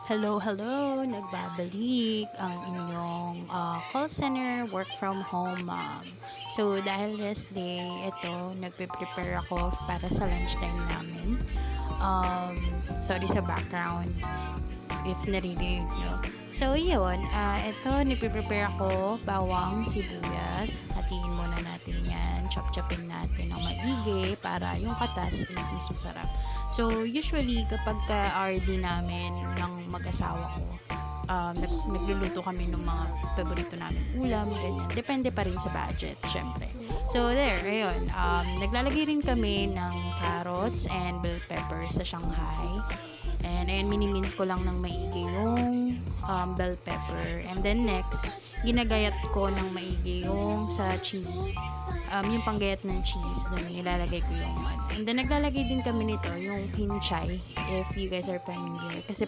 Hello, hello! Nagbabalik ang inyong call center work from home mom. So, dahil rest day, ito, nagpe-prepare ako para sa lunchtime namin. Um, Sorry sa background if naririnig nyo. So, yun. Ito, nagpe-prepare ako bawang, sibuyas. Hatiin muna natin yan. Chop-chopin natin ng maigi para yung katas is mas masarap. So, usually, kapag ka-RD namin ng mag-asawa ko, nagluluto kami ng mga paborito namin ulam, ganyan. Depende pa rin sa budget, syempre. So, there, ayun. Naglalagay rin kami ng carrots and bell peppers sa Shanghai. And ayan, minimins ko lang ng maigi yung bell pepper. And then next, ginagayat ko ng maigi yung sa cheese. Yung panggayat ng cheese, doon nilalagay ko yung And then naglalagay din kami nito, yung pinchay, if you guys are familiar. Kasi